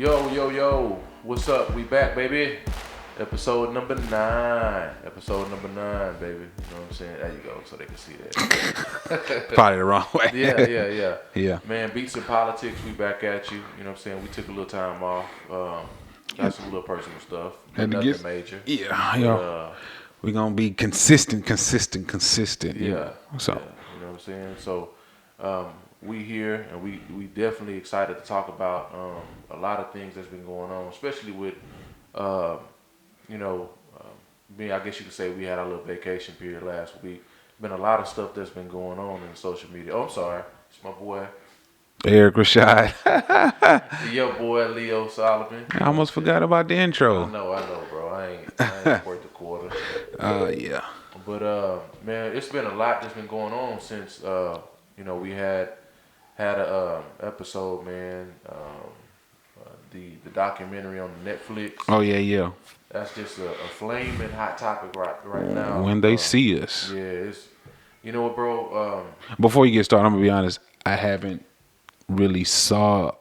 Yo, what's up? We back, baby. Episode number 9. Episode number 9, baby. You know what I'm saying? There you go, so they can see that. Probably the wrong way. Yeah. Yeah. Man, Beats and Politics, we back at you. You know what I'm saying? We took a little time off. Got some little personal stuff. But nothing major. Yeah, But, we're going to be consistent. Yeah. You know, so. Yeah, you know what I'm saying? So, we here, and we definitely excited to talk about a lot of things that's been going on, especially with, I guess you could say we had our little vacation period last week. Been a lot of stuff that's been going on in social media. Oh, I'm sorry. It's my boy. Eric Rashad. Your boy, Leo Solomon. I almost forgot about the intro. I know, bro. I ain't worth the quarter. Yeah. But, man, it's been a lot that's been going on since, we had a episode, man. The documentary on Netflix. Oh, yeah. That's just a flaming hot topic right now. When they see us. Yeah, it's, you know what, bro? Before you get started, I'm going to be honest. I haven't really saw.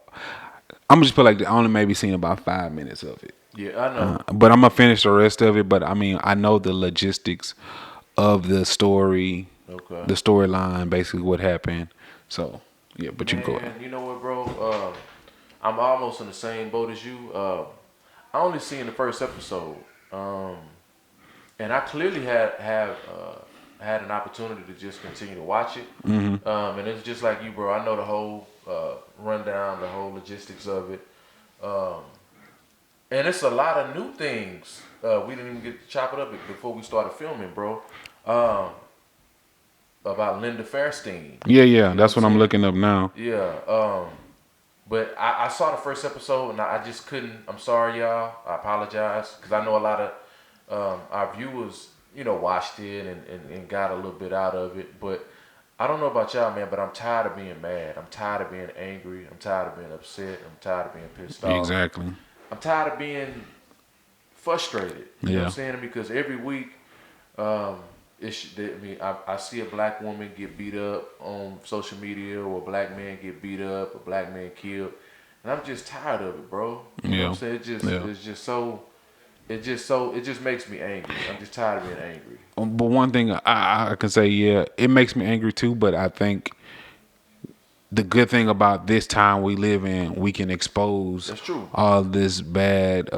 I'm going to just put like I only maybe seen about 5 minutes of it. Yeah, I know. But I'm going to finish the rest of it. But, I mean, I know the logistics of the story. Okay. The storyline, basically what happened. So, yeah, but you go ahead. You know what, bro? I'm almost in the same boat as you. I only seen the first episode, and I clearly had an opportunity to just continue to watch it. Mm-hmm. And it's just like you, bro. I know the whole rundown, the whole logistics of it, and it's a lot of new things. We didn't even get to chop it up before we started filming, bro. About Linda Fairstein. Yeah. That's what I'm looking up now. Yeah. But I saw the first episode and I just couldn't. I'm sorry, y'all. I apologize because I know a lot of our viewers, watched it and got a little bit out of it. But I don't know about y'all, man. But I'm tired of being mad. I'm tired of being angry. I'm tired of being upset. I'm tired of being pissed off. Exactly. I'm tired of being frustrated. You know what I'm saying? Because every week, I see a black woman get beat up on social media, or a black man get beat up, a black man killed, and I'm just tired of it, bro. You know what I'm saying? It just makes me angry. I'm just tired of being angry. But one thing I can say, it makes me angry too. But I think the good thing about this time we live in, we can expose That's true. all this bad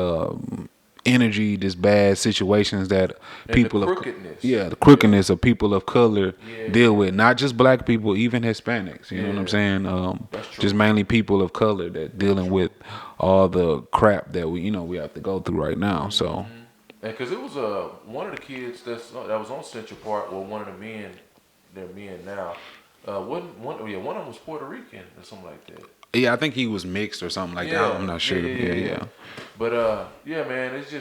energy, this bad situations that And people the of crookedness. the crookedness of people of color deal with, not just black people, even Hispanics. You know what I'm saying? That's true. Just mainly people of color that dealing with all the crap that we have to go through right now. So, and because it was one of the kids that was on Central Park, well, one of the men, they're men now. One of them was Puerto Rican or something like that. yeah, I think he was mixed or something like that. I'm not sure. Yeah. But man, it's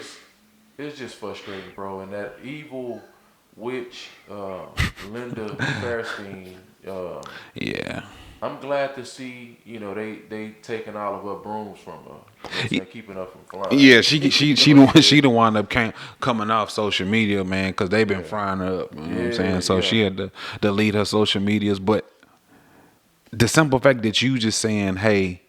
just frustrating, bro. And that evil witch, Linda Fairstein. I'm glad to see they taking all of her brooms from her, and keeping her from flying. Yeah, she the one that coming off social media, man, because they've been frying her up. You know what I'm saying? So she had to delete her social medias, but the simple fact that you just saying, hey,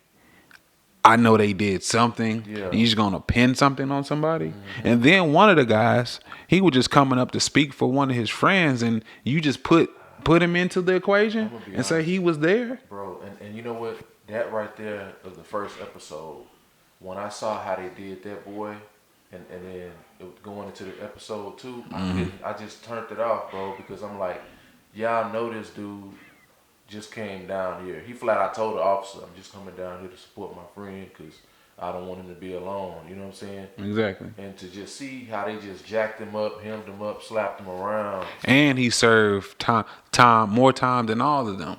I know they did something. Yeah. And you're just gonna pin something on somebody. Mm-hmm. And then one of the guys, he was just coming up to speak for one of his friends, and you just put him into the equation and honest, say he was there. Bro, and you know what? That right there was the first episode. When I saw how they did that boy, and then going into the episode 2, I just turned it off, bro, because I'm like, y'all know this dude just came down here. He flat out told the officer, I'm just coming down here to support my friend because I don't want him to be alone. You know what I'm saying? Exactly. And to just see how they just jacked him up, hemmed him up, slapped him around. And he served more time than all of them.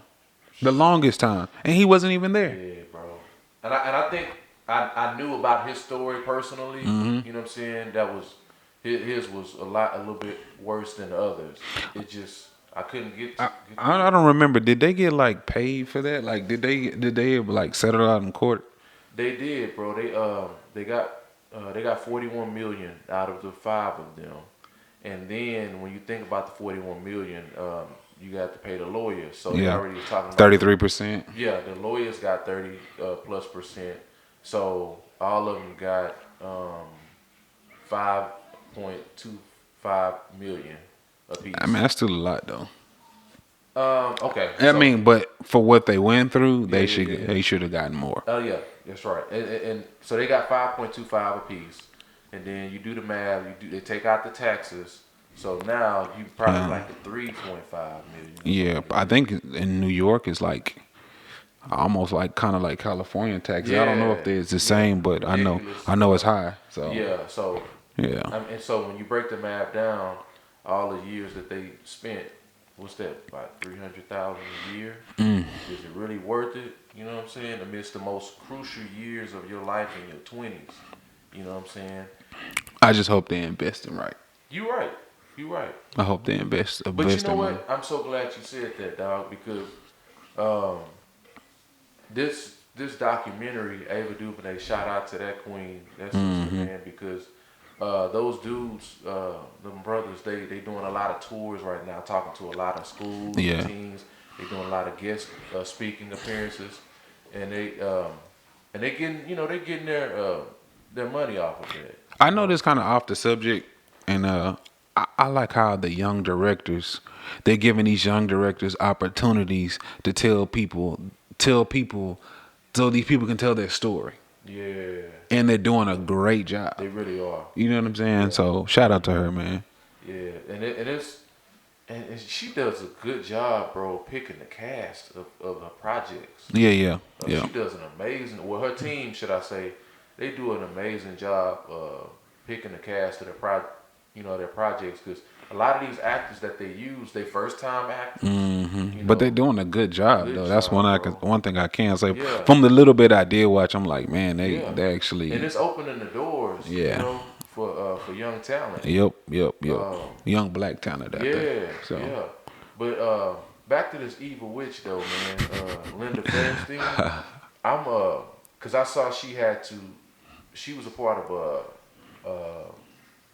The longest time. And he wasn't even there. Yeah, bro. And I think I knew about his story personally. Mm-hmm. You know what I'm saying? That was his was a little bit worse than the others. It just I couldn't get. I don't remember. Did they get like paid for that? Like, did they like settle out in court? They did, bro. They got 41 million out of the 5 of them, and then when you think about the 41 million, you got to pay the lawyers. So they already talking about 33%. Yeah, the lawyers got 30+%. So all of them got 5.25 million I mean, apiece. that's still a lot though. Okay, I so mean, but for what they went through, yeah, yeah, yeah. they should have gotten more. Oh yeah, that's right. And so they got 5.25 apiece, and then you do the math. They take out the taxes. So now you probably Yeah, like a 3.5 million or something yeah. like I that. think in New York it's like almost like kind of like California taxes. I don't know if Yeah, it's the yeah, same, but ridiculous. I know it's high. So Yeah, so yeah, and so when you break the math down, all the years that they spent, what's that? About 300,000 a year. Is it really worth it? You know what I'm saying? Amidst the most crucial years of your life in your 20s. You know what I'm saying? I just hope they invest in right. You right. You right. I hope they But you invest know in money. what? I'm so glad you said that, dog, because um, this documentary, Ava DuVernay, shout out to that queen, that sister, man, because those dudes, them brothers, they doing a lot of tours right now, talking to a lot of schools and Yeah, teens. They doing a lot of guest speaking appearances, and they getting they getting their money off of it. I You know know. this kind of off the subject, and I like how the young directors they're giving these young directors opportunities to tell people, so these people can tell their story, Yeah, and they're doing a great job. they really are. You know what I'm saying? Yeah, So shout out to her, man. yeah, and she does a good job, bro, picking the cast of her projects. Yeah, yeah, yeah. She does an amazing. Well, her team, should I say, they do an amazing job picking the cast of their projects. Because a lot of these actors that they use, they first time actors. You But they're know, doing a good job good though. That's job, bro. one thing I can say. Yeah, From the little bit I did watch, I'm like, man, yeah, they and actually, it's opening the doors, yeah. for young talent. Yep. Um, Young black talent out there. yeah, So yeah. But back to this evil witch though, man. Linda Fairstein. I'm cause I saw she was a part of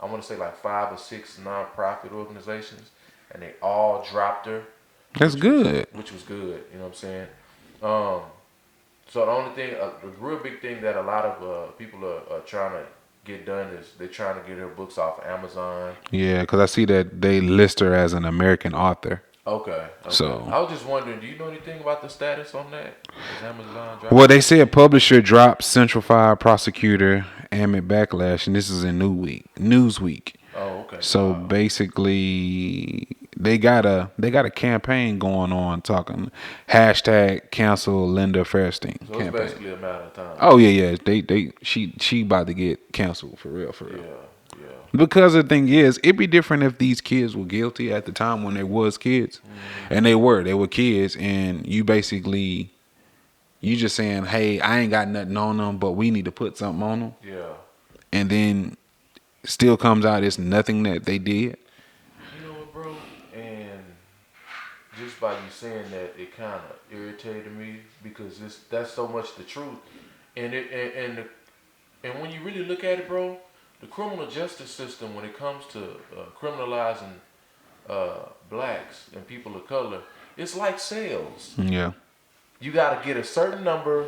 I want to say like 5 or 6 nonprofit organizations, and they all dropped her, that's good. which was good. You know what I'm saying? Um, so the only thing, the real big thing that a lot of people are trying to get done is they're trying to get her books off Amazon. Yeah, because I see that they list her as an American author. Okay, okay. So, I was just wondering, do you know anything about the status on that? Is Amazon well, dropping they her? said publisher drops Central Fire prosecutor amid backlash, and this is in Newsweek. Oh, okay. So Wow. basically, they got a campaign going on talking hashtag cancel Linda Fairstein So it's campaign. basically a matter of time. Oh yeah. She about to get canceled for real, for real. Yeah, yeah. Because the thing is, it'd be different if these kids were guilty at the time when they was kids, and they were kids, and you just saying, hey, I ain't got nothing on them, but we need to put something on them, Yeah. and then still comes out it's nothing that they did. You know what, bro? And just by you saying that, it kind of irritated me because that's so much the truth. And and when you really look at it, bro, the criminal justice system, when it comes to criminalizing blacks and people of color, it's like sales. Yeah, You got to get a certain number,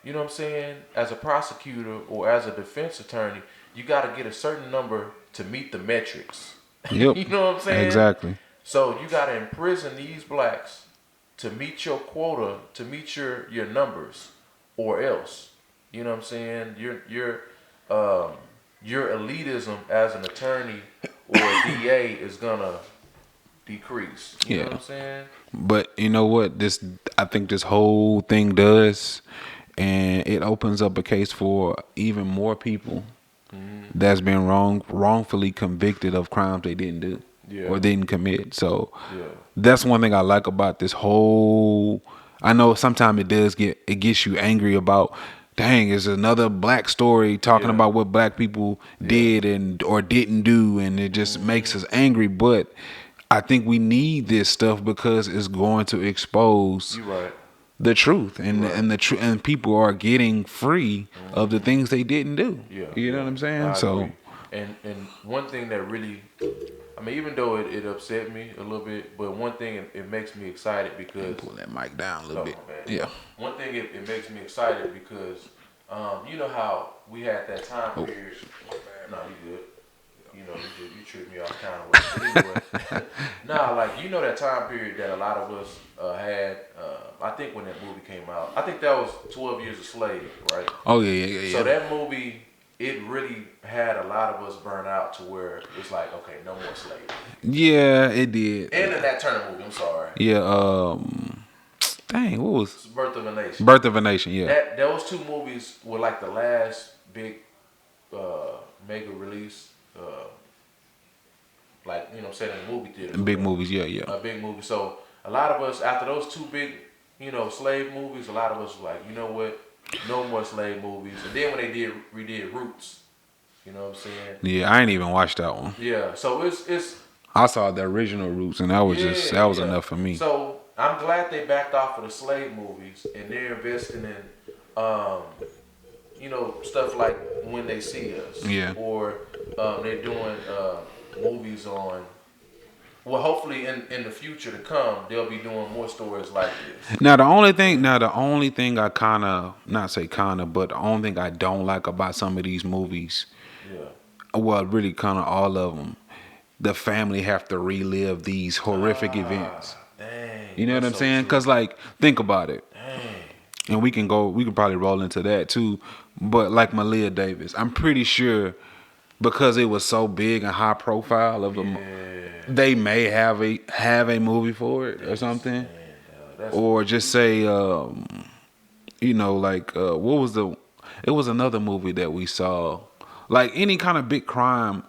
you know what I'm saying, as a prosecutor or as a defense attorney, you got to get a certain number to meet the metrics. yep, You know what I'm saying? exactly. So you got to imprison these blacks to meet your quota, to meet your numbers, or else. You know what I'm saying? Your elitism as an attorney or a DA is gonna decrease. You know what Yeah, I'm saying? but you know what? I think this whole thing does, and it opens up a case for even more people that's been wrongfully convicted of crimes they didn't do Yeah, or didn't commit. So yeah, that's one thing I like about this whole. I know sometimes it gets you angry about. Dang, is another black story talking yeah, about what black people yeah. did and or didn't do, and it just makes us angry. But I think we need this stuff because it's going to expose You right. the truth, You right. and people are getting free of the things they didn't do. Yeah, You know yeah. what I'm saying? I So agree. And one thing that really, I mean, even though it upset me a little bit, but one thing it makes me excited because pull that mic down a little no, bit. man. Yeah. One thing it makes me excited because You know how we had that time Oh, period. my bad, No, bro. you good. You know, you tripped me off kind of way. But anyway, nah, like you know that time period that a lot of us had. I think when that movie came out, I think that was 12 Years a Slave, right? Oh yeah, yeah, So yeah, yeah. that movie, it really had a lot of us burn out to where it's like, okay, no more slavery. Yeah, it did. And in that Turner movie, I'm sorry, Yeah. Dang, what was it's Birth of a Nation. Birth of a Nation? Yeah. That those two movies were like the last big mega release, like you know, what I'm saying in the movie theater. Big movies. Yeah, yeah. A big movie. So a lot of us after those two big, you know, slave movies, a lot of us were like, you know what, no more slave movies. And then when they redid Roots, you know what I'm saying? Yeah, I ain't even watched that one. Yeah. So it's I saw the original Roots, and that was just that yeah, was yeah. enough for me. So I'm glad they backed off of the slave movies and they're investing in, you know, stuff like When They See Us. Yeah. Or they're doing movies on. Well, hopefully in the future to come, they'll be doing more stories like this. Now the only thing I kind of not say kind of, but the only thing I don't like about some of these movies, Yeah. well, really kind of all of them, the family have to relive these horrific events. Dang. You know what That's I'm so saying? true. Cause like think about it, Dang. and we can probably roll into that too. But like Malia Davis, I'm pretty sure because it was so big and high profile of them, Yeah. they may have a movie for it or something, Man, that's or just say, you know, like what was the? It was another movie that we saw, like any kind of big crime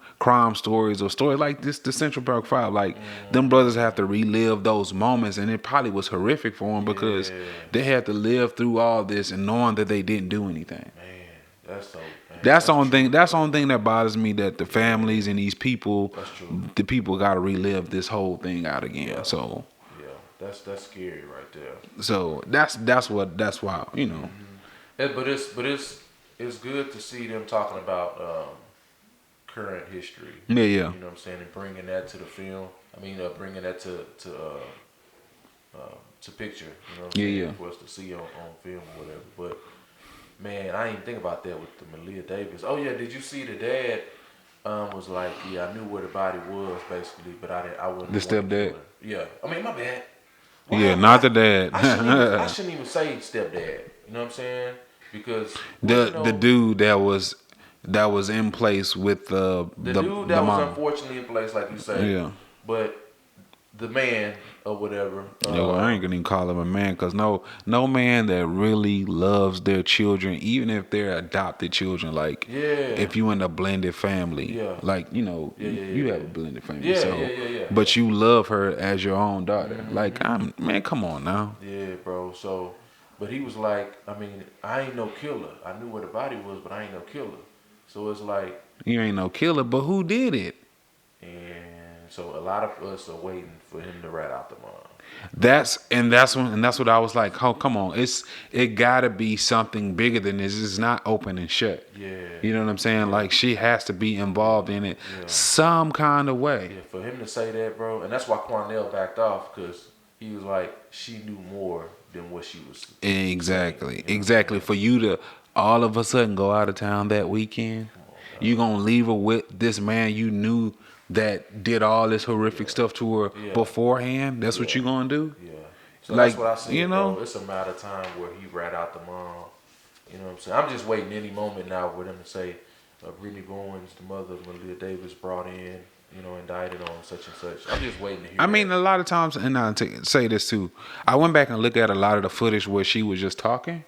stories or stories like this, the Central Park Five. Like them brothers have to relive those moments, and it probably was horrific for them because yeah. they had to live through all this and knowing that they didn't do anything. Man, that's so. Man, That's the that's only true. thing. That's the only thing that bothers me. That the families and these people, That's true. the people got to relive this whole thing out again. Yeah. So, Yeah, that's scary right there. that's why you know. But it's good to see them talking about current history. Yeah, yeah, You know what I'm saying, and bringing that to the film. I mean, bringing that to picture. You know what I'm Yeah, saying, yeah. for us to see on film or whatever. But man, I didn't even think about that with the Malia Davis. Oh yeah, did you see the dad? Was like, yeah, I knew where the body was basically, but I wouldn't. The want to stepdad? kill her. Yeah, I mean, my bad. Yeah, Why- not the dad. I shouldn't even say stepdad. You know what I'm saying? Because well, you know, the dude that was in place with the dude that was mom. unfortunately in place, like you say. Yeah. But the man or whatever. Yo, I ain't gonna even call him a man, cause no man that really loves their children, even if they're adopted children, like Yeah. if you in a blended family, Yeah. like you know, Yeah, yeah, you yeah, have yeah. a blended family, Yeah, so yeah. but you love her as your own daughter. Like man, come on now. Yeah, bro. So, but he was like, I mean, I ain't no killer. I knew where the body was, but I ain't no killer. So it's like, You ain't no killer, but who did it? and so a lot of us are waiting for him to rat out the mom. That's what I was like. Oh, come on! It gotta be something bigger than this. It's not open and shut. Yeah. You know what I'm saying? Like she has to be involved in it Yeah. some kind of way. Yeah, for him to say that, bro, and that's why Cornell backed off because he was like, she knew more than what she was. Exactly. saying, you know? Exactly. For you to all of a sudden go out of town that weekend, you gonna leave her with this man you knew that did all this horrific stuff to her Yeah. beforehand. That's what Yeah. you gonna do? Yeah. So Like, that's what I said, you know? bro. It's a matter of time where he rat out the mom. You know what I'm saying? I'm just waiting any moment now for them to say, Brittany Bowens, the mother of Malia Davis, brought in, you know, indicted on such and such. I'm just waiting to hear I that. mean, a lot of times, and I say this too. I went back and looked at a lot of the footage where she was just talking.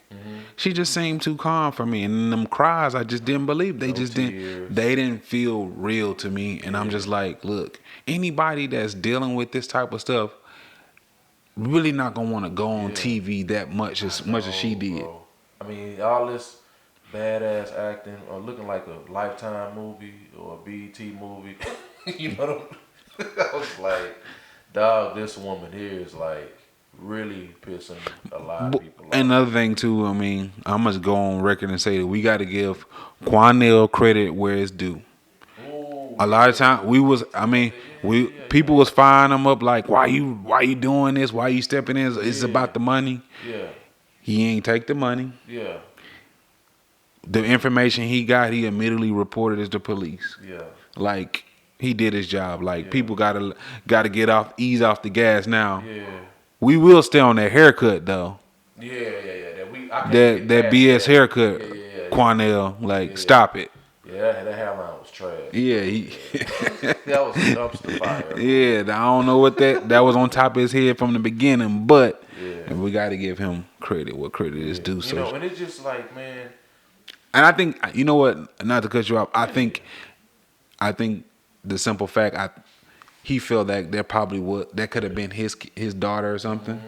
She just seemed too calm for me, and them cries, I just didn't believe. They No just tears. didn't. They didn't feel real to me, and I'm just like, look, anybody that's dealing with this type of stuff, really not gonna want to go on TV that much as she did. Bro. I mean, all this badass acting or looking like a Lifetime movie or a BET movie. You know, I was like, dog, this woman here is like really pissing a lot of people off. Another thing too, I mean, I must go on record and say that we got to give Quanell credit where it's due. Ooh, A lot of time people was firing him up like, why you doing this? Why you stepping in? It's about the money. yeah, He ain't take the money. yeah. the information he got, he immediately reported it to police. Yeah. Like he did his job. Like Yeah. people gotta ease off the gas now. Yeah. We will stay on that haircut though. Yeah. I can't That get past BS that. haircut, Yeah. Quanell. Like Yeah. stop it. Yeah, that hairline was trash. Yeah, That was a dumpster fire. yeah. I don't know what that was on top of his head from the beginning, but Yeah. we got to give him credit. What credit is due. You know, and it's just like, man. And I think you know what. Not to cut you off. I think the simple fact he felt that there probably that could have been his daughter or something,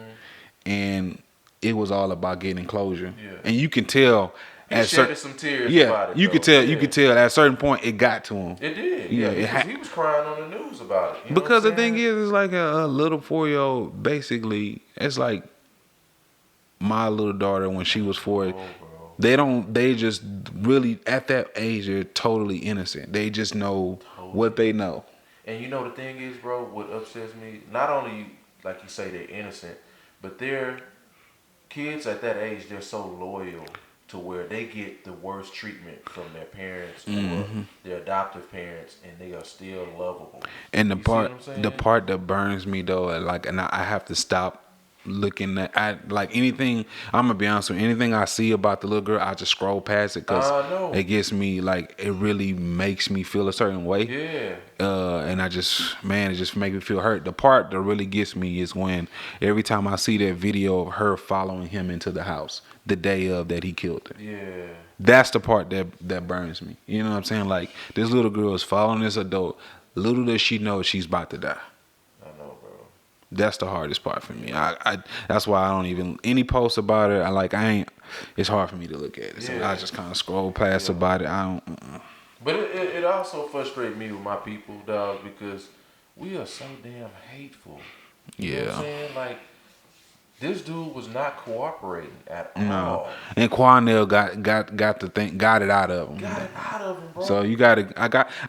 and it was all about getting closure. Yeah. And you can tell. He shedded some tears about it. You could tell. Yeah. You could tell at a certain point it got to him. It did. Yeah, he was crying on the news about it. Because the thing is, it's like a little 4-year-old. Basically, it's like my little daughter when she was 4. They just really at that age they're totally innocent. They just know what they know. And you know the thing is, bro, what upsets me, not only like you say they're innocent, but they're kids at that age, they're so loyal to where they get the worst treatment from their parents or their adoptive parents, and they are still lovable. And the part that burns me though, and I have to stop looking at like anything. I'm gonna be honest with you, anything I see about the little girl, I just scroll past it because it gets me like it really makes me feel a certain way. Yeah. And it just makes me feel hurt. The part that really gets me is when every time I see that video of her following him into the house the day of that he killed her. Yeah. That's the part that burns me. You know what I'm saying? Like this little girl is following this adult. Little does she know she's about to die. I know, bro. That's the hardest part for me. I that's why I don't even any posts about it. It's hard for me to look at it. So I just kind of scroll past about it. I don't. But it also frustrates me with my people, dog, because we are so damn hateful. You know what I'm saying? Like, this dude was not cooperating at all. And Quanell got it out of him. Got it out of him, bro. So you gotta.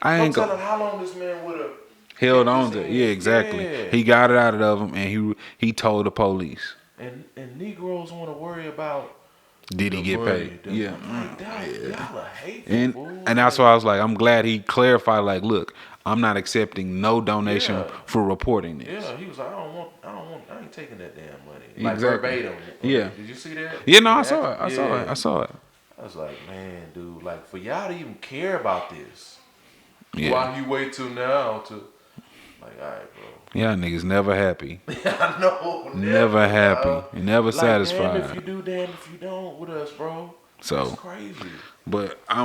I ain't telling how long this man would have held on to. Yeah, exactly. Yeah. He got it out of him, and he told the police. And Negroes want to worry about. Did he get paid? Yeah. Y'all are hateful. And that's why I was like, I'm glad he clarified. Like, look, I'm not accepting no donation for reporting this. Yeah, he was like, I ain't taking that damn money. Like verbatim. Yeah. Did you see that? Yeah, no, I saw it. I was like, man, dude, like for y'all to even care about this, why you wait till now to, like, all right, bro. Yeah, niggas never happy. I know. Never happy. Never satisfied. Damn if you do, damn if you don't with us, bro. So that's crazy. But I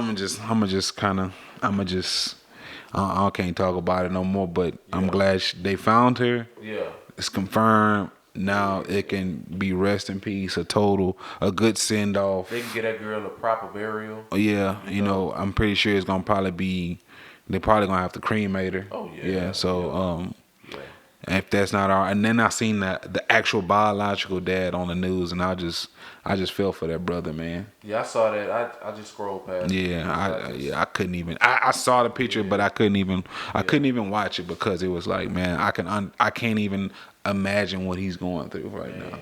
can't talk about it no more. But I'm glad they found her. Yeah, it's confirmed. Now it can be rest in peace, a good send off. They can get that girl a proper burial. Yeah, you know, I'm pretty sure it's gonna probably be. They're probably gonna have to cremate her. Oh yeah. Yeah. So if that's not our, and then I seen the actual biological dad on the news, and I just feel for that brother, man. Yeah, I saw that. I just scrolled past. Yeah, I couldn't even. I saw the picture, but I couldn't even watch it because it was like, man, I can't even imagine what he's going through right now.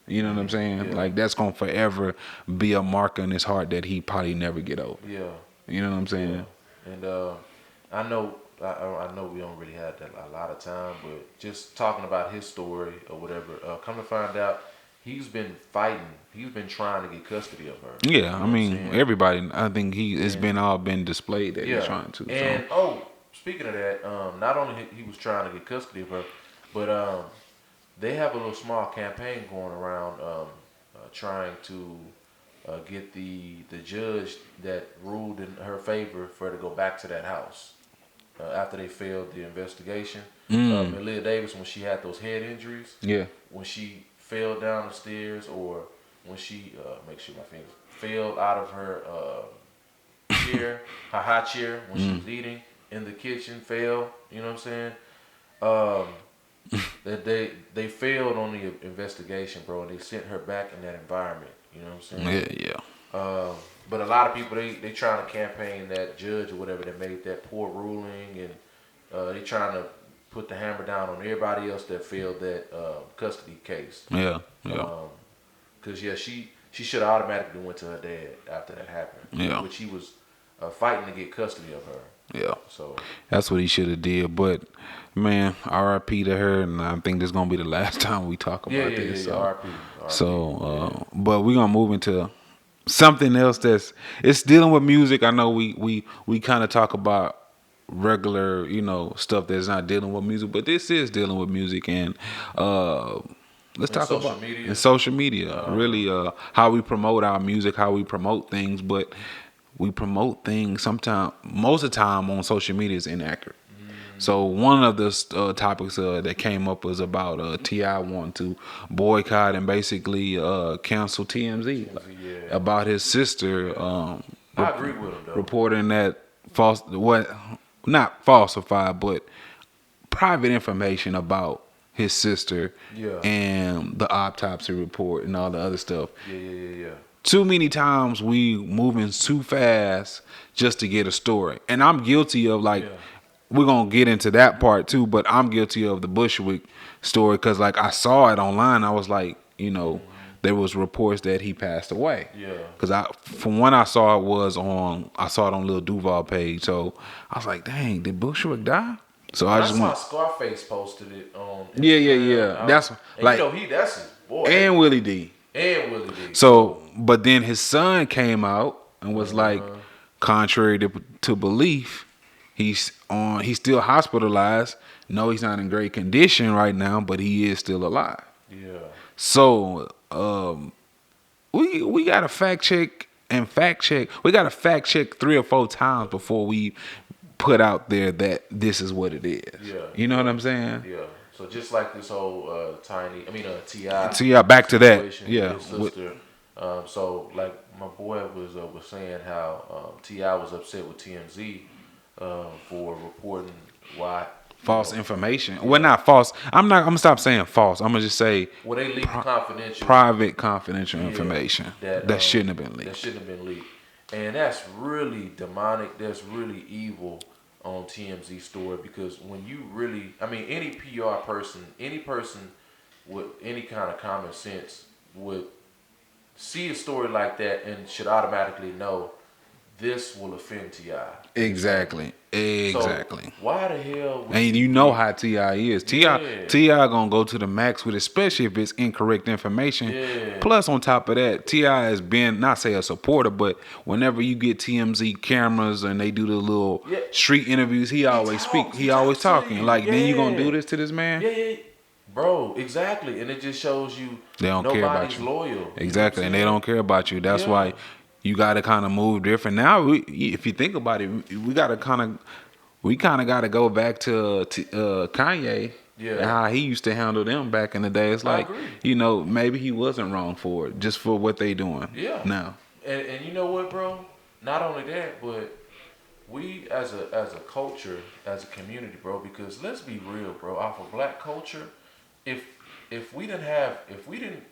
You know what I'm saying? Yeah. Like that's gonna forever be a mark on his heart that he probably never get over. Yeah. You know what I'm saying? Yeah. And I know we don't really have a lot of time, but just talking about his story or whatever, come to find out, he's been fighting. He's been trying to get custody of her. Yeah, you know I mean, everybody. I think it's been displayed that he's trying to. And speaking of that, not only he was trying to get custody of her, but they have a little small campaign going around trying to get the judge that ruled in her favor for her to go back to that house. After they failed the investigation, Malia Davis, when she had those head injuries, when she fell down the stairs, or when she make sure my fingers fell out of her chair, her high chair when she was eating in the kitchen, fell. You know what I'm saying? That they failed on the investigation, bro, and they sent her back in that environment. You know what I'm saying? Yeah. But a lot of people, they trying to campaign that judge or whatever that made that poor ruling, and they trying to put the hammer down on everybody else that failed that custody case. Yeah. Because she she should have automatically went to her dad after that happened. Yeah. Which he was fighting to get custody of her. Yeah. So that's what he should have did. But man, R.I.P. to her, and I think this is gonna be the last time we talk about this. So, R.I.P. but we're gonna move into something else it's dealing with music. I know we kind of talk about regular, stuff that's not dealing with music, but this is dealing with music, and let's talk about media. in social media, really how we promote our music, how we promote things, but we promote things sometimes, most of the time on social media is inaccurate. So one of the topics that came up was about T.I. wanting to boycott and basically cancel TMZ, about his sister. I agree with him though. Reporting that not falsified, but private information about his sister and the autopsy report and all the other stuff. Yeah. Too many times we moving too fast just to get a story, and I'm guilty of we're gonna get into that part too, but I'm guilty of the Bushwick story because I saw it online. I was like, there was reports that he passed away. Yeah. Because from when I saw it on Lil Duval page. So I was like, dang, did Bushwick die? So I just went. Scarface posted it on Instagram. Yeah. That's that's his boy. And Willie D. So, but then his son came out and was like, contrary to belief, he's still hospitalized. No, he's not in great condition right now, but he is still alive. Yeah. So we gotta fact check. We gotta fact check 3 or 4 times before we put out there that this is what it is. Yeah. You know what I'm saying? Yeah. So just like this whole T.I. T.I. back to that. Yeah. His sister. So like my boy was saying how T.I. was upset with TMZ for reporting false information. Well, not false. I'm gonna stop saying false. I'm gonna just say they leaked private confidential information that shouldn't have been leaked. That shouldn't have been leaked. And that's really demonic. That's really evil on TMZ story, because when you really, any PR person, any person with any kind of common sense would see a story like that and should automatically know this will offend T.I. Exactly. So why the hell? And you know how T.I. is. T.I. gonna go to the max with it, especially if it's incorrect information. Yeah. Plus, on top of that, T.I. has been, not say a supporter, but whenever you get TMZ cameras and they do the little street interviews, he always speak. He always talking. Then you gonna do this to this man? Yeah. Bro, exactly. And it just shows you they don't care about you. Loyal. Exactly, and they don't care about you. That's why you got to kind of move different. Now, if you think about it, we kind of got to go back to Kanye and how he used to handle them back in the day. It's like, maybe he wasn't wrong for it, just for what they doing now. And you know what, bro? Not only that, but we as a culture, as a community, bro, because let's be real, bro, off of black culture, if we didn't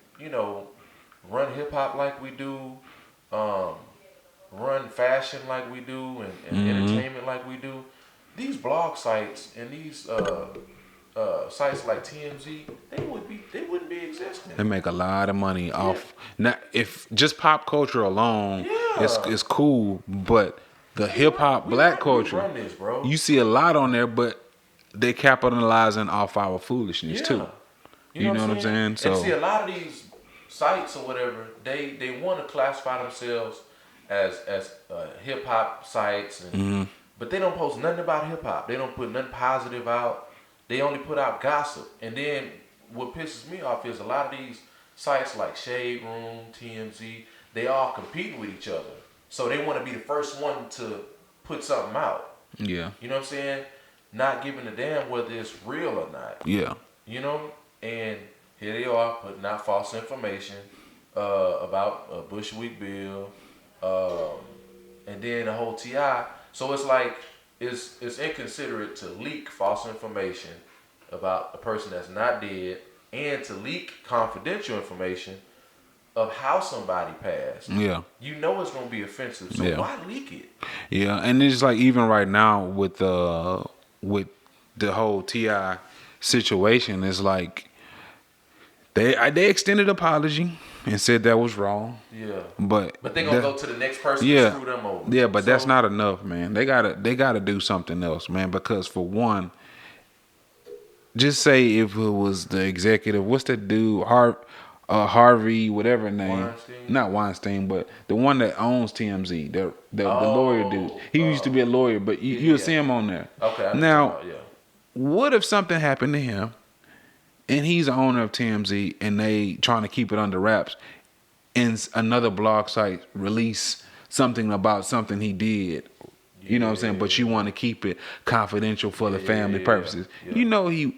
run hip hop like we do, run fashion like we do, and entertainment like we do, these blog sites and these sites like TMZ, they wouldn't be existing. They make a lot of money off. Now, if just pop culture alone, it's cool, but the hip hop black culture, run this, bro. You see a lot on there, but they capitalizing off our foolishness too. You know what I'm saying? So and see, a lot of these sites or whatever, they want to classify themselves as hip hop sites, but they don't post nothing about hip hop. They don't put nothing positive out. They only put out gossip. And then what pisses me off is a lot of these sites like Shade Room, TMZ, they all competing with each other. So they want to be the first one to put something out. Yeah. You know what I'm saying? Not giving a damn whether it's real or not. Yeah. And here they are putting out false information about Bushwick Bill, and then the whole T.I. So it's like it's inconsiderate to leak false information about a person that's not dead, and to leak confidential information of how somebody passed. Yeah. You know it's gonna be offensive, so why leak it? Yeah, and it's like even right now with the whole T.I. situation, it's like they extended apology. and said that was wrong. Yeah. But they gonna go to the next person yeah, and screw them over. yeah, but that's not enough, man. They gotta do something else, man. Because for one, just say if it was the executive, what's that dude, Harvey, whatever name, Weinstein? not Weinstein, but the one that owns TMZ, the lawyer dude. He used to be a lawyer, but you'll see him on there. Okay. Now, what if something happened to him, and he's the owner of TMZ, and they trying to keep it under wraps, and another blog site release something about something he did. You know what I'm saying? But you want to keep it confidential for the family purposes. Yeah. You know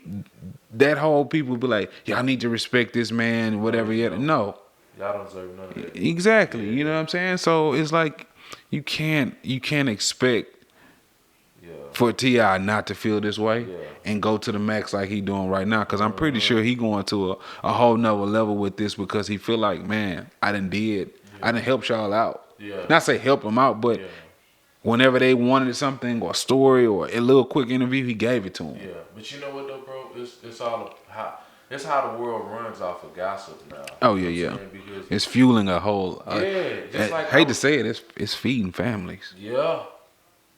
that whole people be like, y'all need to respect this man, whatever. No. Y'all don't deserve none of that. Exactly. Yeah. You know what I'm saying? So it's like you can't expect for T.I. not to feel this way and go to the max like he doing right now. Because I'm pretty sure he going to a whole nother level with this because he feel like, man, I done helped y'all out. Yeah. Not say help them out, but whenever they wanted something or a story or a little quick interview, he gave it to them. Yeah, but you know what though, bro? It's all how the world runs off of gossip now. Oh yeah. Because it's fueling a whole. Just like hate to say it, it's feeding families. Yeah,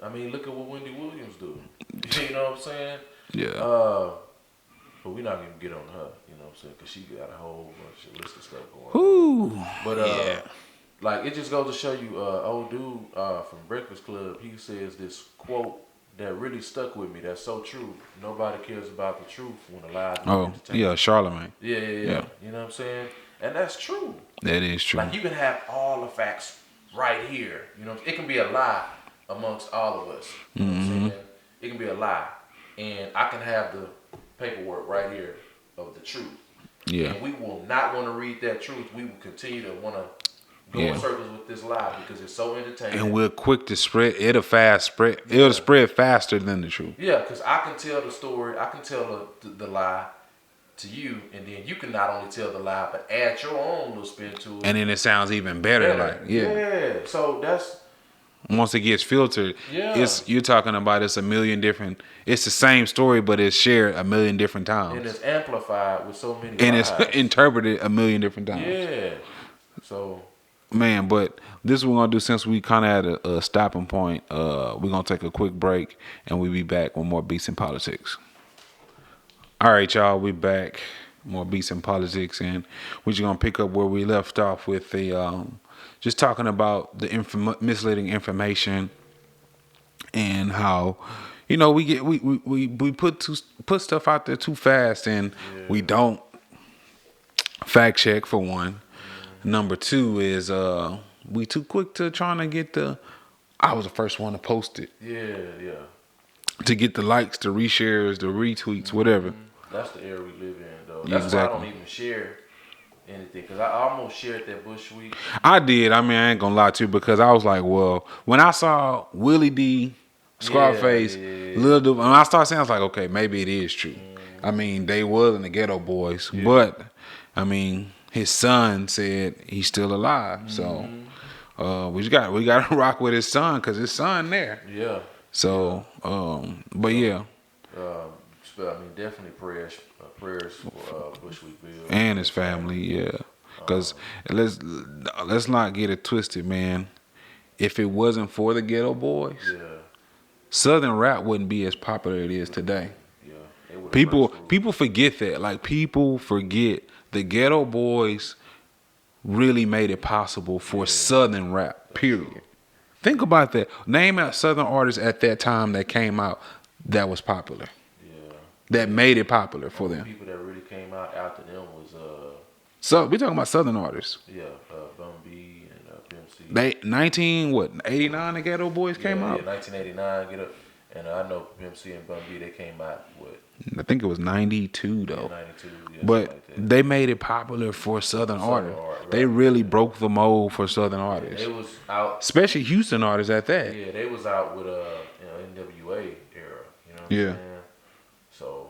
I mean, look at what Wendy Williams do. You know what I'm saying? Yeah. But we're not gonna get on her. You know what I'm saying? Because she got a whole bunch of list of stuff going on. But like, it just goes to show you, old dude from Breakfast Club, he says this quote that really stuck with me. That's so true. Nobody cares about the truth when the lies are entertained. Yeah, Charlemagne. Yeah. You know what I'm saying? And that's true. That is true. Like, you can have all the facts right here. You know, it can be a lie amongst all of us. You know what I'm saying? It can be a lie. And I can have the paperwork right here of the truth. Yeah. And we will not want to read that truth. We will continue to want to go in circles with this lie because it's so entertaining. And we're quick to spread. It'll spread faster than the truth. Yeah, because I can tell the story. I can tell the lie to you, and then you can not only tell the lie, but add your own little spin to it. And then it sounds even better. Like, yeah. So that's... Once it gets filtered, you're talking about it's the same story, but it's shared a million different times. And it's amplified with so many and lies. It's interpreted a million different times. Yeah. So... Man, but this is what we're going to do since we kind of had a stopping point. We're going to take a quick break, and we'll be back with more Beats in Politics. All right, y'all, we back. More Beats in Politics, and we're just going to pick up where we left off with just talking about the misleading information and how, you know, we put stuff out there too fast, and we don't fact check, for one. Number two is we too quick to trying to get I was the first one to post it. Yeah. To get the likes, the reshares, the retweets, whatever. That's the era we live in, though. That's why I don't even share anything, because I almost shared that Bush week. I did. I mean, I ain't gonna lie to you, because I was like, well, when I saw Willie D, Scarface, Lil Duval, and I started saying, I was like, okay, maybe it is true. I mean, they wasn't the Ghetto Boys, but I mean, his son said he's still alive, so we got to rock with his son, because his son there. Yeah. So, but yeah. I mean, definitely prayers for Bushwick Bill and his family, because let's not get it twisted, man. If it wasn't for the Ghetto Boys, Southern rap wouldn't be as popular as it is today. Yeah, people forget that. Like, people forget the Ghetto Boys really made it possible for Southern rap. Period. Think about that. Name out Southern artists at that time that came out that was popular. That made it popular for them. People that really came out after them was so we're talking about Southern artists. Yeah, Bun B and Pimp C. They 89 the Ghetto Boys came out. Yeah, 1989 get up, and I know Pimp C and Bun B, they came out what? I think it was 92 though. Yeah, 92. Yeah, but like they made it popular for Southern artists. Right? They really broke the mold for Southern artists. They was out, especially Houston artists at that. Yeah, they was out with NWA era. You know what I'm saying? So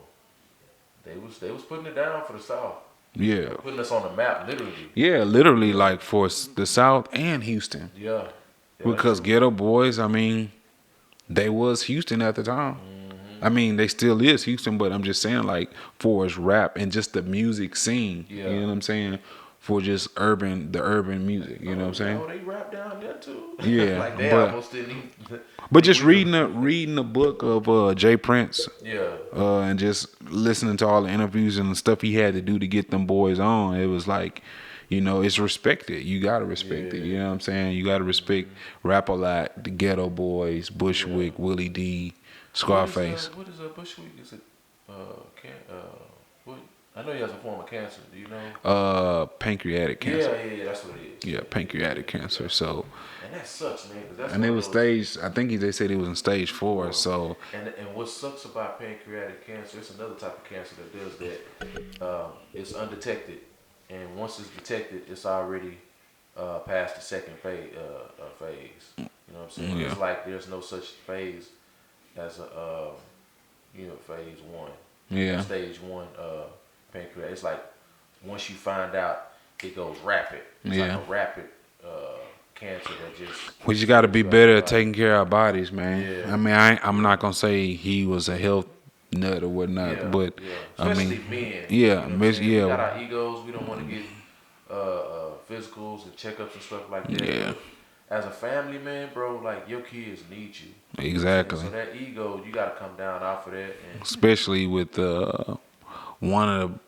they was putting it down for the South. Yeah. Putting us on the map, literally. Yeah, literally, like for the South and Houston. Yeah. Because Ghetto Boys, I mean, they was Houston at the time. I mean, they still is Houston, but I'm just saying, like, for his rap and just the music scene, you know what I'm saying? for just the urban music. You know what I'm saying? Oh, they rap down there too. Yeah, like they but almost didn't even. but just reading the book of Jay Prince, Yeah. and just listening to all the interviews and the stuff he had to do to get them boys on, it was like, it's respected. You gotta respect it. You know what I'm saying? You gotta respect Rap-A-Lot, the Ghetto Boys, Bushwick, Willie D, Scarface. What is Bushwick? Is it what? I know he has a form of cancer. Do you know? Pancreatic cancer. Yeah, that's what it is. Yeah, pancreatic cancer. So, And that sucks, man. 'Cause that's and it one was of those, stage. I think they said it was in stage 4. So, and what sucks about pancreatic cancer, it's another type of cancer that does that. It's undetected, and once it's detected, it's already past the second phase. You know what I'm saying? Yeah. It's like there's no such phase as a phase 1. yeah, Stage 1 pancreatic. It's like once you find out, it goes rapid. It's like a rapid cancer that just. we just got to be better at taking care of our bodies, man. Yeah. I mean, I'm not gonna say he was a health nut or whatnot, but Especially I mean, men. yeah, you know what I'm saying? yeah. We got our egos. We don't want to get physicals and checkups and stuff like that. Yeah. But as a family man, bro, like your kids need you. Exactly. So that ego, you got to come down off of that. And Especially with one of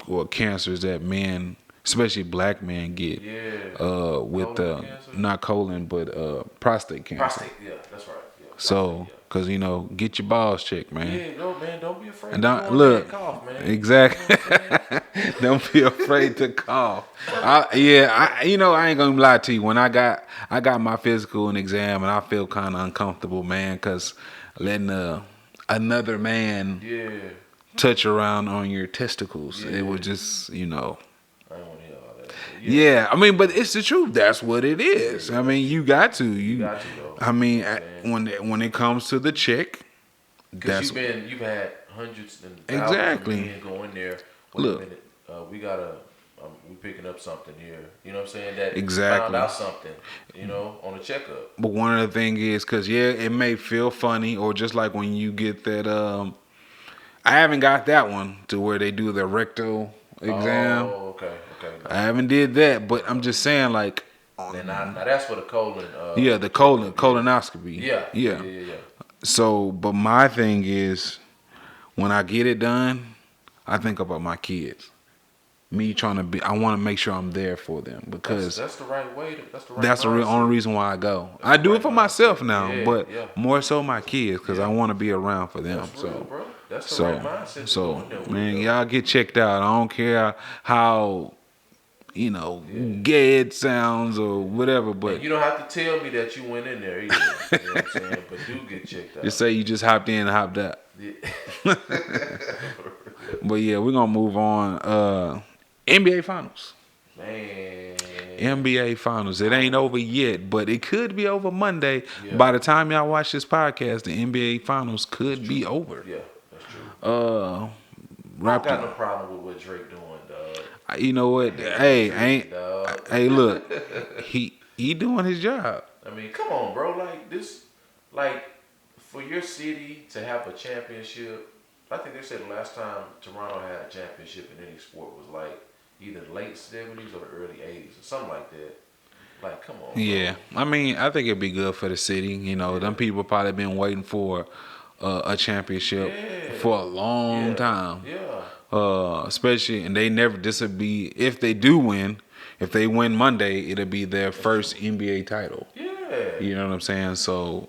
the cancers that men, especially black men, get. With Colon cancer? not colon, but prostate cancer. Prostate, yeah, that's right. Yeah, So, cause get your balls checked, man. yeah, go man, don't be afraid And to don't go in there look and cough, man. exactly. You know what I'm saying? Don't be afraid to cough. I ain't gonna lie to you. When I got my physical and exam, and I feel kind of uncomfortable, man, cause letting another man touch around on your testicles, it was just I don't want to hear all that. But yeah. I mean, but it's the truth. That's what it is. I mean, you got to. You got to though. I mean, when it comes to the check, because you've had hundreds and thousands of men go in there. Wait a minute, we picking up something here. You know what I'm saying? That found out something. On a checkup. But one of the things is because it may feel funny, or just like when you get that. I haven't got that one to where they do the rectal exam. Oh, okay. I haven't did that, but I'm just saying like. Now that's for the colon. The colonoscopy. Yeah. So, but my thing is, when I get it done, I think about my kids. Me trying to be, I want to make sure I'm there for them because that's the right way. That's the only reason why I go. I do it for myself now, but more so my kids because I want to be around for them. That's real, bro. That's the right mindset. So man, y'all get checked out. I don't care how. Gay it sounds or whatever, but and you don't have to tell me that you went in there either. You know what I'm saying? But do get checked out. Just say you just hopped in and hopped out. Yeah. But yeah, we're gonna move on. NBA Finals. Man. NBA Finals. It ain't over yet, but it could be over Monday. Yeah. By the time y'all watch this podcast, the NBA Finals could be over. Yeah, that's true. I got no problem with what Drake doing, dog. You know what? Hey, look, he doing his job. I mean, come on, bro. Like for your city to have a championship. I think they said the last time Toronto had a championship in any sport was like either the late 70s or the early 80s or something like that. Like, come on. Yeah, bro. I mean, I think it'd be good for the city. Them people probably been waiting for a championship for a long time. Yeah. Especially, and they never. This would be if they do win. If they win Monday, it'll be their first NBA title. Yeah. You know what I'm saying? So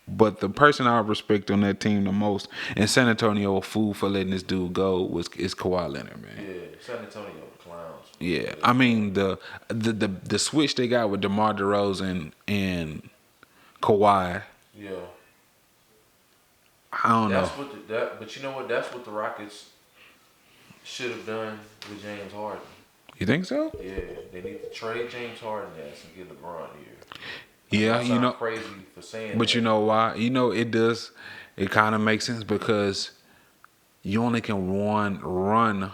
But the person I respect on that team the most, and San Antonio a fool for letting this dude go, is Kawhi Leonard, man. Yeah, San Antonio clowns. Yeah, I mean the switch they got with DeMar DeRozan and Kawhi. Yeah. I don't know. But you know what? That's what the Rockets should have done with James Harden. You think so? Yeah, they need to trade James Harden and get LeBron here. Yeah, crazy for saying but that. you know why? It does. It kind of makes sense because you only can run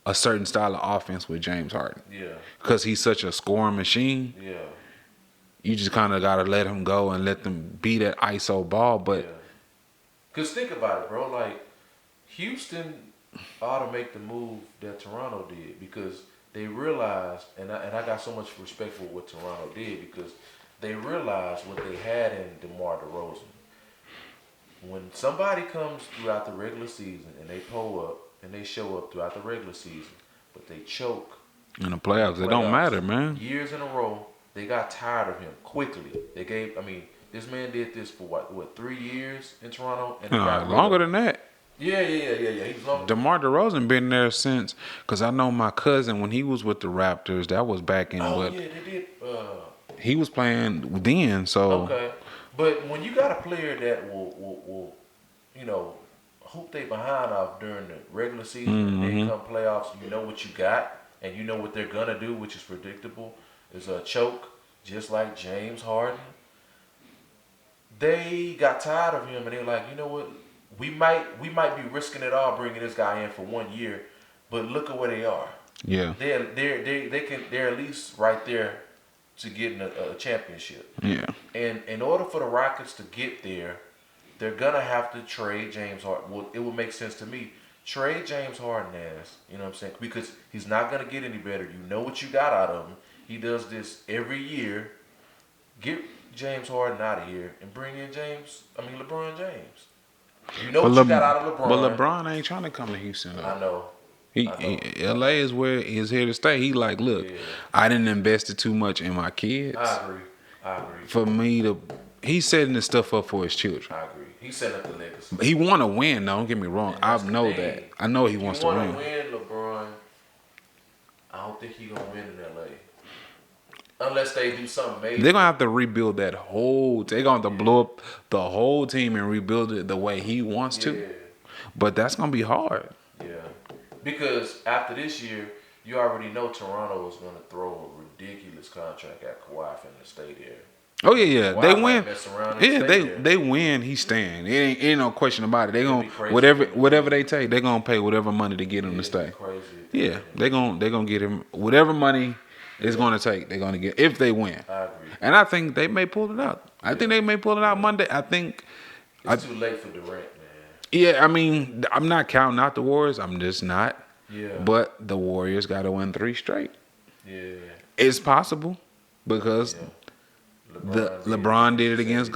a certain style of offense with James Harden. Yeah. Because he's such a scoring machine. Yeah. You just kind of got to let him go and let them be that ISO ball. But because think about it, bro. Like Houston ought to make the move that Toronto did because they realized, and I got so much respect for what Toronto did because they realized what they had in DeMar DeRozan. When somebody comes throughout the regular season and they pull up and they show up throughout the regular season, but they choke In the playoffs, it don't matter, man. years in a row, they got tired of him quickly. This man did this for what 3 years in Toronto, and they got rid Longer of than that. Yeah. He was long. DeMar DeRozan been there since, because I know my cousin when he was with the Raptors, that was back in Oh what yeah, they did. he was playing then. So Okay, but when you got a player that will hoop they behind off during the regular season, and then come playoffs, you know what you got, and you know what they're gonna do, which is predictable. Is a choke, just like James Harden. They got tired of him, and they were like, you know what? We might be risking it all bringing this guy in for 1 year, but look at where they are. yeah, They're at least right there to getting a championship. yeah. And in order for the Rockets to get there, they're gonna have to trade James Harden. Well, it would make sense to me. Trade James Harden you know what I'm saying? Because he's not gonna get any better. You know what you got out of him. He does this every year. Get James Harden out of here and bring in LeBron James. You know what you got out of LeBron. But LeBron ain't trying to come to Houston though. I know. LA is where he's here to stay. He like, look, I didn't invest it too much in my kids. I agree. For me to, he's setting this stuff up for his children. I agree. He's setting up the legacy. He want to win. Don't get me wrong. I know that. I know he wants to win. If you want to win, LeBron, I don't think he's gonna win in LA. Unless they do something major. They're gonna have to rebuild that whole. They're gonna have to blow up the whole team and rebuild it the way he wants to. But that's gonna be hard. Yeah, because after this year, you already know Toronto is gonna throw a ridiculous contract at Kawhi for him to stay there. Oh yeah. Kawhi They might win. mess around and Yeah, stay they there. they win. He's staying. It ain't no question about it. They It'll gonna be crazy. whatever they take. They gonna pay whatever money to get him to stay. Crazy. Yeah, they gonna get him whatever money it's gonna take. They're gonna get if they win. I agree. And I think they may pull it out. I think they may pull it out Monday. I think. It's too late for Durant, man. Yeah, I mean, I'm not counting out the Warriors. I'm just not. Yeah. But the Warriors got to win 3 straight. Yeah. It's possible because LeBron did it against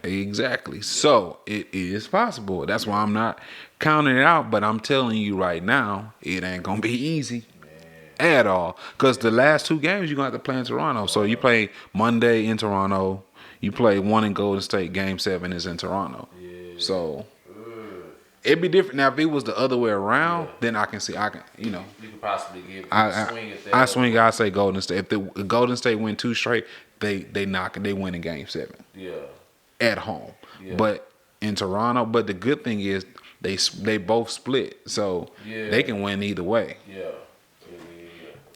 exactly. So it is possible. That's why I'm not counting it out. But I'm telling you right now, it ain't gonna be easy at all. Because the last 2 games you're gonna have to play in Toronto. So you play Monday in Toronto. You play one in Golden State. Game 7 is in Toronto. Yeah. So it'd be different. Now if it was the other way around, then I can see. You could possibly give I swing at that. I say Golden State. If the Golden State win 2 straight, they win in Game 7. Yeah. At home. Yeah. But in Toronto, but the good thing is they both split, so they can win either way. Yeah.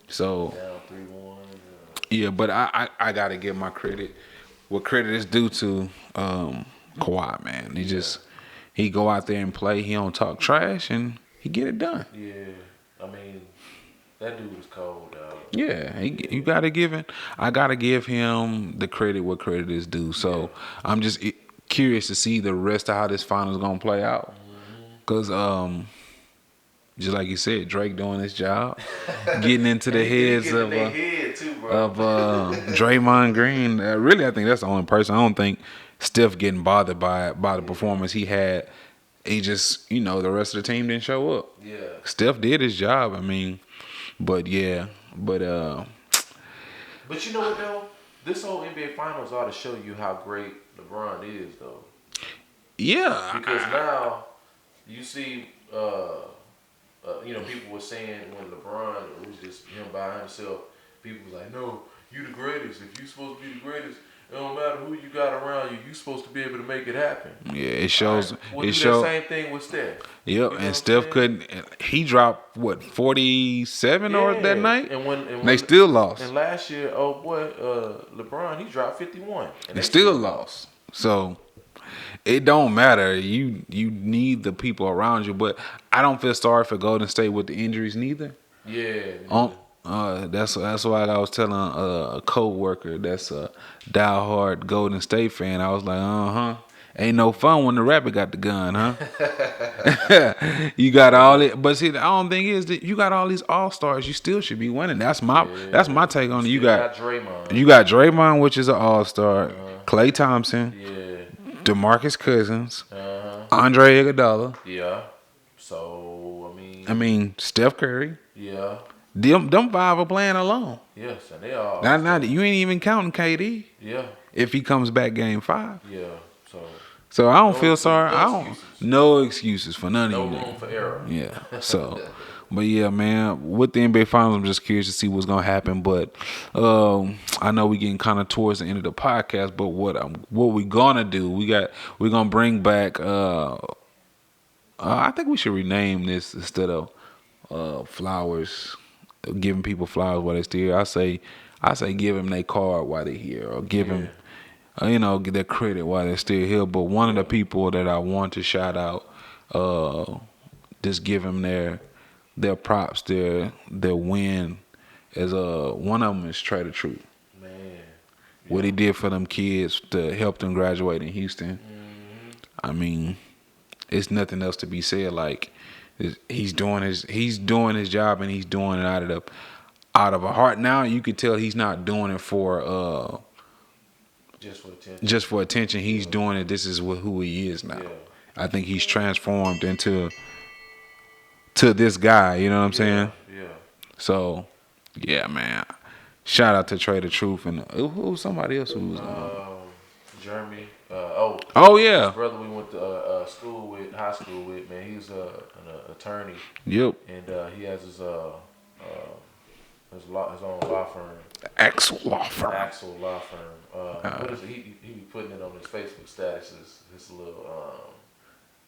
So Down 3-1. yeah, but I gotta give my credit. What credit is due to Kawhi, man. He go out there and play. He don't talk trash, and he get it done. Yeah. I mean, that dude was cold, dog. Yeah, you gotta give it. I gotta give him the credit what credit is due. So I'm just curious to see the rest of how this finals gonna play out. Cause just like you said, Drake doing his job, getting into the heads of Draymond Green. Really, I think that's the only person. I don't think Steph getting bothered by the performance he had. He just, the rest of the team didn't show up. Yeah. Steph did his job. I mean, but But you know what though? This whole NBA Finals ought to show you how great LeBron is, though. Yeah. Because now you see, people were saying when LeBron it was just him by himself. People was like, "No, you the greatest. If you supposed to be the greatest, it don't matter who you got around you. You supposed to be able to make it happen." Yeah, it shows. Right. We'll do the same thing with Steph. Yep, and Steph couldn't. He dropped 47 or that night, and they still lost. And last year, LeBron he dropped 51, and they still lost. So it don't matter. You need the people around you, but I don't feel sorry for Golden State with the injuries neither. Yeah. That's why I was telling a co-worker that's a diehard Golden State fan. I was like, Ain't no fun when the rapper got the gun, huh? You got all it, but see, the only thing is that you got all these all stars. You still should be winning. That's my take on it. You got Draymond. you got Draymond, which is an all star. Klay Thompson, Yeah. DeMarcus Cousins, Uh-huh. Andre Iguodala. Yeah. So I mean. Steph Curry. Yeah. Them five are playing alone. Yes, and they are. Not you ain't even counting KD. Yeah. If he comes back game 5. Yeah. So I don't feel sorry. No excuses for none no of you. No room for error. Yeah. So, but yeah, man. With the NBA Finals, I'm just curious to see what's gonna happen. But I know we getting kind of towards the end of the podcast. But what we gonna do? We're gonna bring back. I think we should rename this instead of flowers, giving people flowers while they're still here. I say give them their card while they're here, or give them. Get their credit while they're still here. But one of the people that I want to shout out, just give them their props, their win, is one of them is Trader Truth. Man, yeah. What he did for them kids to help them graduate in Houston. Mm-hmm. I mean, it's nothing else to be said. Like he's doing his job, and he's doing it out of a heart. Now you could tell he's not doing it for just for attention. He's doing it. This is who he is now. Yeah. I think he's transformed into this guy. You know what I'm saying? Yeah. So, yeah, man. Shout out to Trader Truth and who somebody else who was Jeremy. Oh yeah. His brother we went to high school with. Man, he's an attorney. Yep. And he has his own law firm. Axel Law Firm. What is it? He be putting it on his Facebook statuses. His little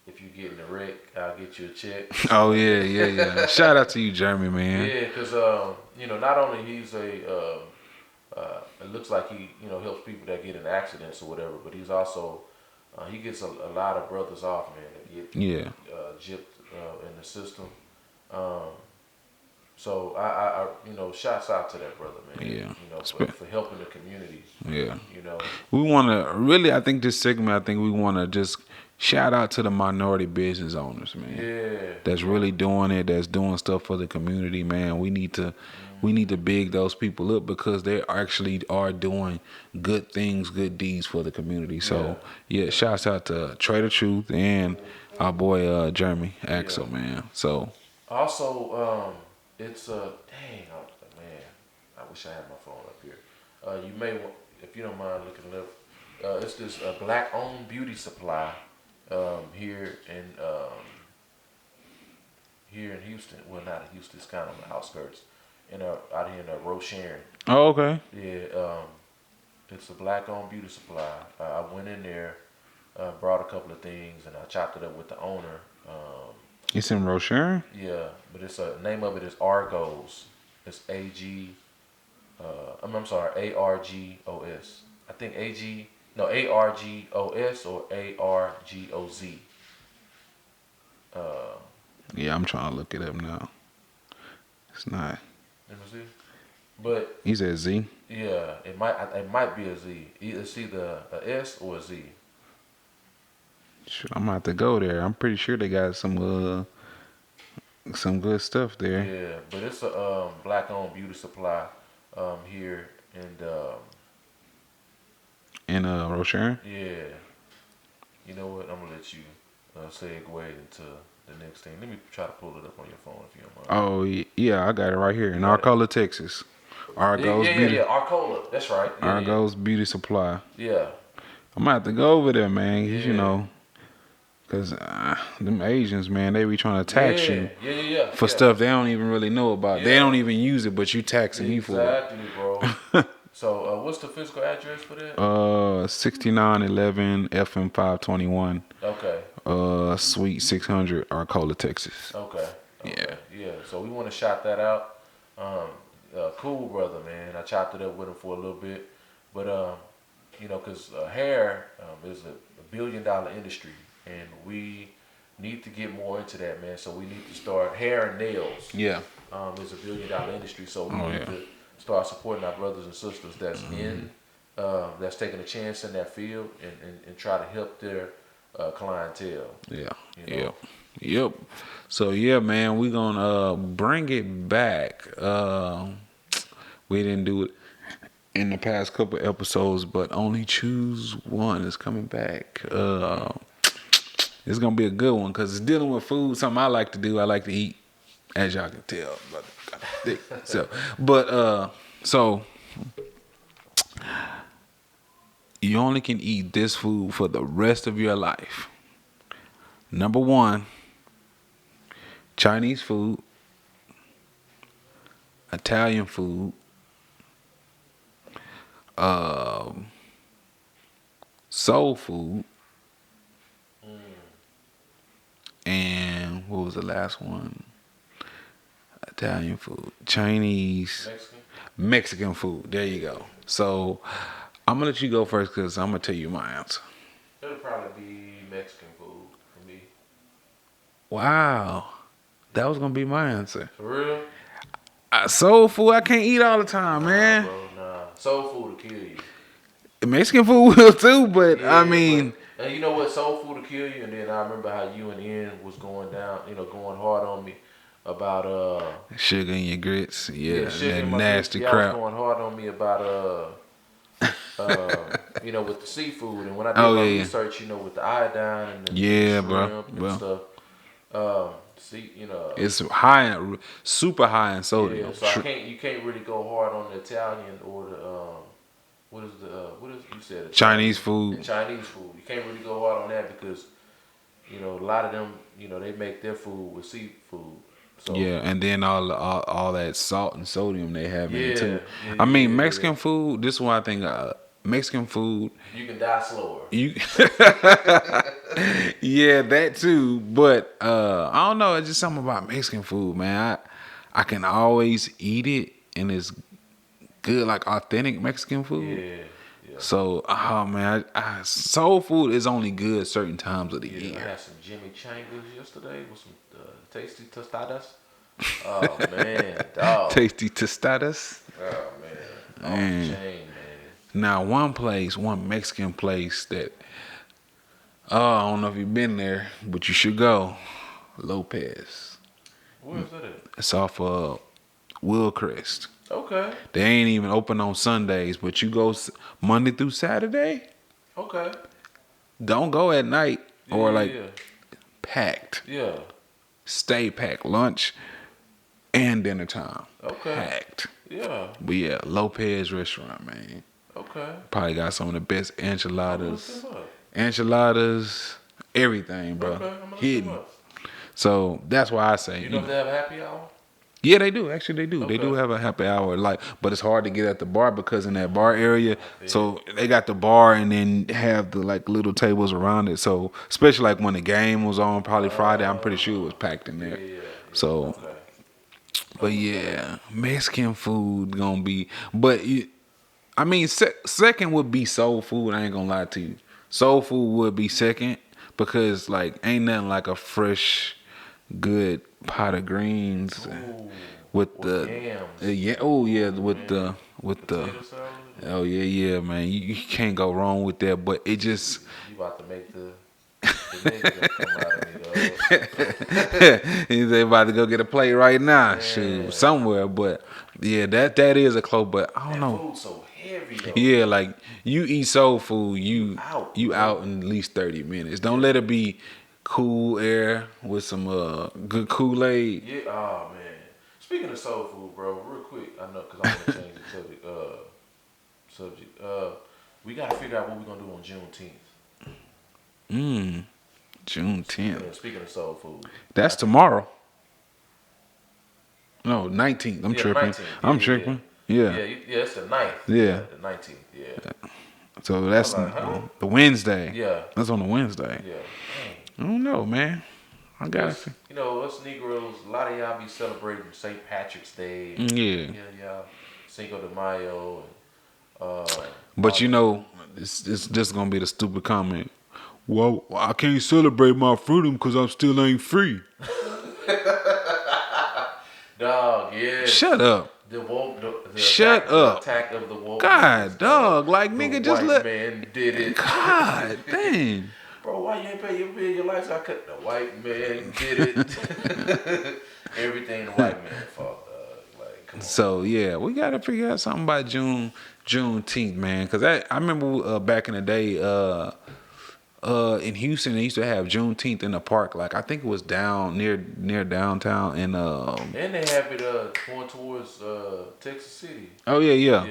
if you get in a wreck, I'll get you a check. Oh yeah. Shout out to you, Jeremy, man. Yeah, because not only he's it looks like he helps people that get in accidents or whatever, but he's also he gets a lot of brothers off, man, that get gypped in the system. So I shouts out to that brother, man. Yeah. For helping the community. Yeah. We want to really, I think this segment, we want to just shout out to the minority business owners, man. Yeah. That's really doing it. That's doing stuff for the community, man. We need to big those people up because they actually are doing good things, good deeds for the community. So yeah, shouts out to Trader Truth and our boy Jeremy Axel, man. So also it's man, I wish I had my phone up here. You may want, if you don't mind looking it up. It's this black-owned beauty supply here in Houston. Well, not in Houston. It's kind of on the outskirts. Out here in Rosharon. Oh, okay. Yeah. It's a black-owned beauty supply. I went in there, brought a couple of things, and I chopped it up with the owner. It's in Rosharon? Yeah, but it's name of it is Argos. It's AG. I'm sorry, ARGOS. I think ARGOS or ARGOZ. Yeah, I'm trying to look it up now. It's not. Let me see. But he said Z. Yeah, it might be a Z. It's either a S or a Z. I'm gonna have to go there. I'm pretty sure they got some good stuff there. Yeah, but it's a black-owned beauty supply here in Rosharon. Yeah. You know what? I'm gonna let you segue into the next thing. Let me try to pull it up on your phone if you don't mind. Oh yeah, I got it right here in Arcola, Texas. Argos Beauty. Arcola. That's right. Yeah, Argos Beauty Supply. Yeah. I'm gonna have to go over there, man. Cause them Asians, man, they be trying to tax you for stuff they don't even really know about. They don't even use it, but you taxing me for it. Exactly, bro. So, what's the physical address for that? 6911 FM 521. Okay. Suite 600, Arcola, Texas. Okay. Yeah. So we want to shout that out. Cool brother, man. I chopped it up with him for a little bit, but because hair is a $1 billion industry. And we need to get more into that, man. So we need to start hair and nails. Yeah. Is a $1 billion industry. So we need to start supporting our brothers and sisters that's in that's taking a chance in that field and try to help their clientele. Yeah. You know? Yep. So yeah, man, we gonna bring it back. We didn't do it in the past couple episodes, but Only Choose One is coming back. It's gonna be a good one because it's dealing with food. Something I like to do. I like to eat, as y'all can tell. So you only can eat this food for the rest of your life. Number one, Chinese food, Italian food, soul food, and what was the last one? Italian food, Chinese, Mexican food. There you go. So I'm gonna let you go first because I'm gonna tell you my answer. It'll probably be Mexican food for me. Wow, that was gonna be my answer. For real? Soul food, I can't eat all the time, man. Bro, nah. Soul food will kill you. Mexican food will too, but Yeah, I mean, and you know what? Soul food will kill you. And then I remember how you and Ian was going down, going hard on me about sugar in your grits, yeah, sugar that in my nasty grits. crap. Y'all was going hard on me about with the seafood. And when I did Oh, my yeah. research, with the iodine and the Yeah, shrimp bro. and stuff, It's super high in sodium. yeah. So you can't really go hard on the Italian or the what is you said Chinese food. The Chinese food. You can't really go hard on that because a lot of them they make their food with seafood. So Yeah, and then all that salt and sodium they have in it too. Yeah, I mean, yeah. Mexican food. This is why I think Mexican food. You can die slower. Yeah, that too. But I don't know. It's just something about Mexican food, man. I can always eat it, and it's good, like authentic Mexican food. Yeah. So, oh man, soul food is only good certain times of the year. I had some Jimmy Changers yesterday with some tasty tostadas. Oh man, dog. Tasty tostadas. Oh man, off the chain, man. Now, one Mexican place that I don't know if you've been there, but you should go. Lopez. Where is that at? It's off of Willcrest. Okay. They ain't even open on Sundays, but you go Monday through Saturday. Okay. Don't go at night or yeah. packed. Yeah. Stay packed. Lunch and dinner time. Okay. Packed. Yeah. But yeah, Lopez restaurant, man. Okay. Probably got some of the best enchiladas. Look them up. Enchiladas, everything, bro. Okay. I'm gonna look Hidden. them up. So that's why I say. You know if they have a happy hour? Yeah, they do. Actually, they do. Okay. They do have a happy hour. But it's hard to get at the bar because in that bar area, so they got the bar and then have the little tables around it. So especially when the game was on, probably Friday, I'm pretty sure it was packed in there. Yeah. So, Okay. but yeah, Mexican food gonna be. But second would be soul food. I ain't gonna lie to you. Soul food would be second because ain't nothing like a fresh, good pot of greens. Ooh, with the yams. with the Potato salad. oh yeah man, you can't go wrong with that. But it just You about to make the niggas come out of me, dog. he's about to go get a plate right now, Yeah. shoot, somewhere. But yeah, that is a close. But I don't know. Food's so heavy though. Yeah, you eat soul food, you Out, out in at least 30 minutes. Don't let it be cool air with some good Kool-Aid. Yeah. Oh man. Speaking of soul food, bro, real quick, I know because I want to change the subject. We got to figure out what we're gonna do on Juneteenth. Juneteenth. Yeah, speaking of soul food, That's tomorrow. No, 19th. I'm tripping. 19th. I'm tripping. Yeah. It's the 9th. Yeah. The 19th. Yeah. So that's the Wednesday. Yeah. That's on a Wednesday. Yeah. I don't know, man. I got Us, us Negroes, a lot of y'all be celebrating St. Patrick's Day. Yeah. Y'all Cinco de Mayo. But this gonna be the stupid comment. Well, I can't celebrate my freedom because I still ain't free. Dog, yeah. Shut up. The woke, the Shut attack, up. the attack of the woke. God, dog. Like, The nigga, just white let. man did it. God, dang. Bro, why you ain't pay your bill, your lights? I cut. The white man did it. Everything the white man fault, dog. Like, come on. So yeah, we gotta figure out something by Juneteenth, man. Cause I remember back in the day, in Houston, they used to have Juneteenth in the park. Like I think it was down near downtown, and And they have it going towards Texas City. oh yeah. Yeah.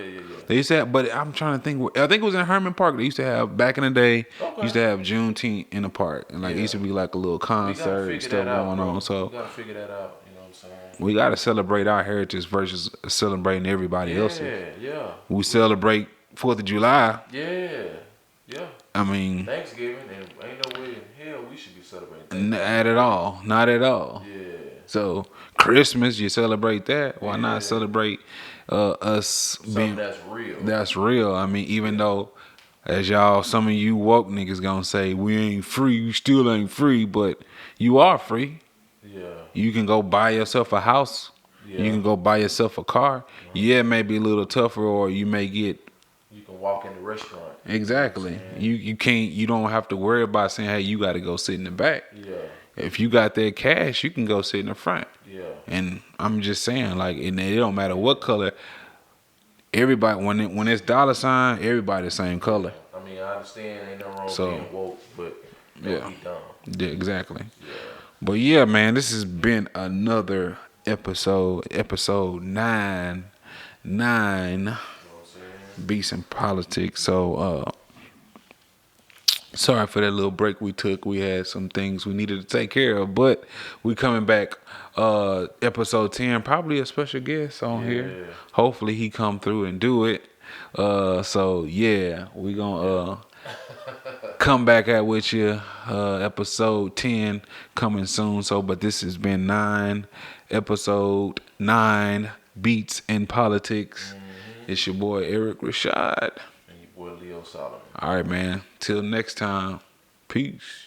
They used to have, but I'm trying to think. I think it was in Herman Park. They used to have back in the day. Okay. Used to have Juneteenth in the park, and like it used to be like a little concert and stuff going on. So we gotta figure that out. You know what I'm saying? we gotta celebrate our heritage versus celebrating everybody else's. Yeah. We celebrate 4th of July. Yeah. I mean, Thanksgiving, and ain't no way in hell we should be celebrating. not at all. Not at all. Yeah. So Christmas, you celebrate that. Why Yeah. not celebrate us Something being that's real. that's real? I mean, even though, as y'all, some of you woke niggas gonna say we ain't free, you still ain't free, but you are free. Yeah. You can go buy yourself a house. Yeah. You can go buy yourself a car. Yeah, it may be a little tougher, or you may get. You can walk in the restaurant. Exactly. You can't. You don't have to worry about saying, "Hey, you got to go sit in the back." Yeah. If you got that cash, you can go sit in the front. Yeah. And I'm just saying, like, and it don't matter what color. Everybody, when it's dollar sign, everybody the same color. I mean, I understand ain't no wrong So, being woke, but don't yeah. be dumb. Yeah, exactly. Yeah. But yeah, man, this has been another episode 9 You know what I'm saying? Beats in Politics. So sorry for that little break we took. We had some things we needed to take care of, but we coming back episode 10, probably a special guest on here. Hopefully he come through and do it. So yeah, we gonna come back at with you. Episode 10 coming soon. So, but this has been episode 9 Beats in Politics. It's your boy Eric Rashad. And your boy Leo Solomon. All right, man. Till next time. Peace.